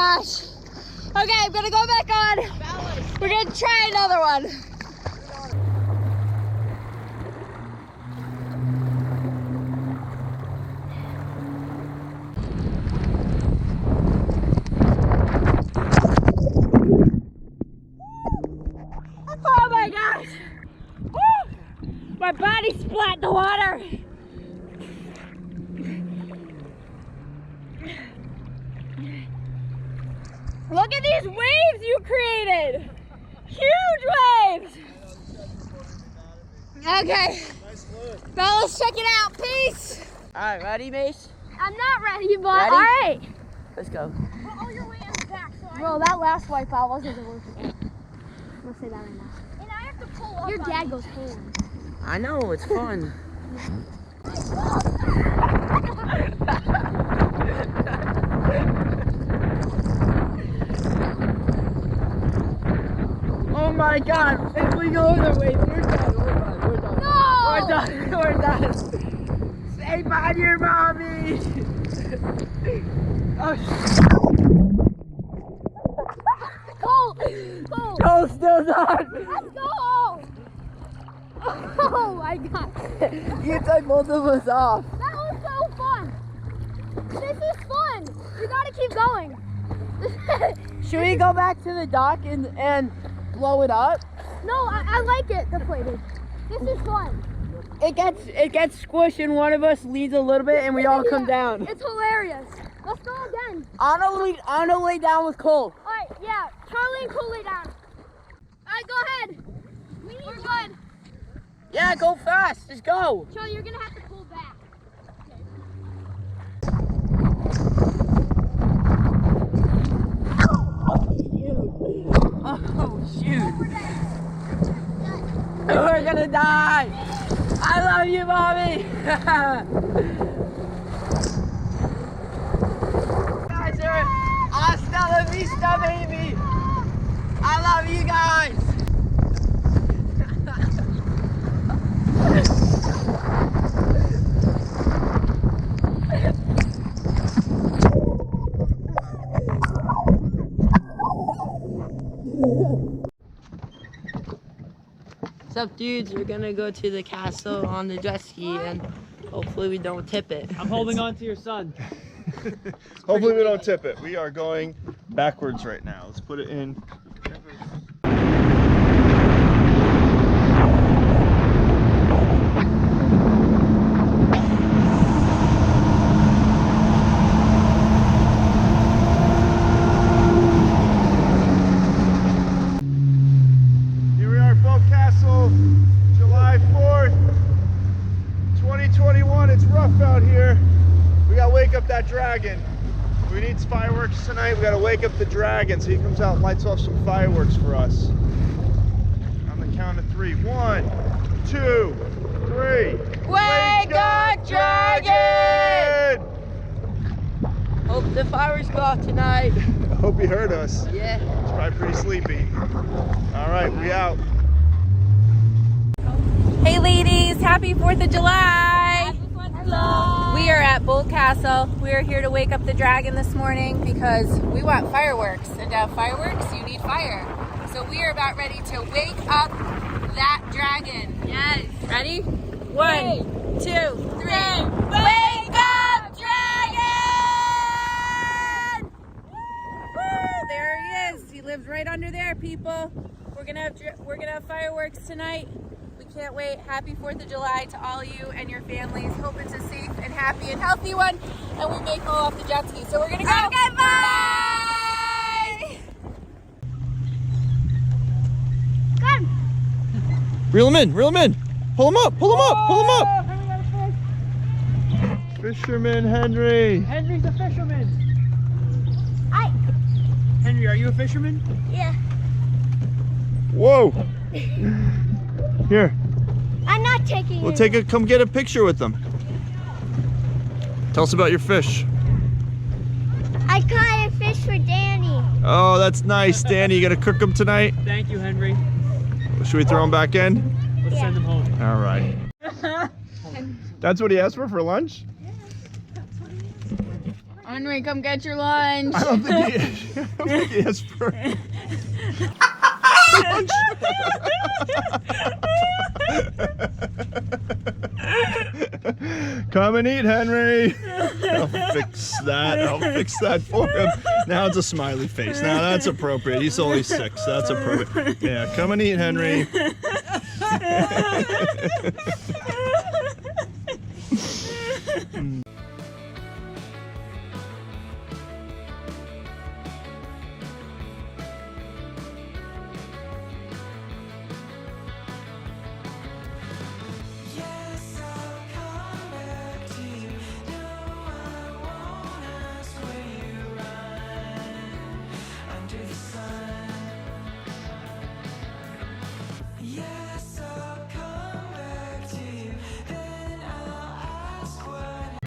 gosh. Okay, I'm gonna go back on. We're gonna try another one. Oh my gosh. Woo! My body splat in the water. Look at these waves you created! Huge waves! Okay. Fellas, check it out. Peace! Alright, ready, Mace? I'm not ready, but Ready? alright. Let's go. Well, oh, you're way in the back, so bro, that last wipeout wasn't the worst one. I'm gonna say that right now. And I have to pull up. Your dad goes ham. I know, it's fun. Oh my God! If we go other way, we're done. We're done. No! We're done. We're done. Stay behind your mommy. Oh, Cole! Cole! Joe's still done. Let's go! Oh my God! You took both of us off. That was so fun! This is fun! We gotta keep going! Should we go back to the dock and blow it up? No, I like it deflated. This is fun. It gets squished and one of us leads a little bit and we all come down. It's hilarious. Let's go again. I'm gonna lay down with Cole. Alright, yeah. Charlie and Cole lay down. Alright, go ahead. We're good. Yeah, go fast. Just go. Charlie, you're gonna have to pull back. Oh, shoot. We're gonna die. I love you, Mommy. Guys are hasta la vista, baby. I love you guys. What's up, dudes? We're gonna go to the castle on the jet ski and hopefully we don't tip it. I'm holding on to your son. Hopefully we don't tip it. We are going backwards right now. Let's put it in. Here we are at Boat Castle, July 4th, 2021. It's rough out here. We gotta wake up that dragon. We need fireworks tonight. We gotta wake up the dragon so he comes out and lights off some fireworks for us. On the count of 3. 1, 2, 3. Wake up, dragon! Hope the fireworks go off tonight. I hope he heard us. Yeah. He's probably pretty sleepy. All right, we out. Hey ladies, happy 4th of July! We are at Bolt Castle. We are here to wake up the dragon this morning because we want fireworks. And to have fireworks, you need fire. So we are about ready to wake up that dragon. Yes. Ready? 1, 2, 3. Wake up, dragon! Woo! There he is. He lives right under there, people. We're gonna have fireworks tonight. We can't wait. Happy 4th of July to all you and your families. Hope it's a safe and happy and healthy one. And we may fall off the jet ski. So we're gonna go. Okay, bye! Come. Reel him in, reel him in. Pull him up, pull him up, pull him up. Fisherman Henry. Henry's a fisherman. I. Henry, are you a fisherman? Yeah. Whoa. Here, I'm not taking we'll it. come get a picture with them. Tell us about your fish. I caught a fish for Danny. Oh, that's nice, Danny. You gonna cook them tonight? Thank you, Henry. Should we throw them back in? Let's send him home. All right. That's what he asked for lunch? Henry, come get your lunch. I don't think he has Come and eat, Henry. I'll fix that. I'll fix that for him. Now it's a smiley face. Now that's appropriate. He's only 6. That's appropriate. Yeah, come and eat, Henry.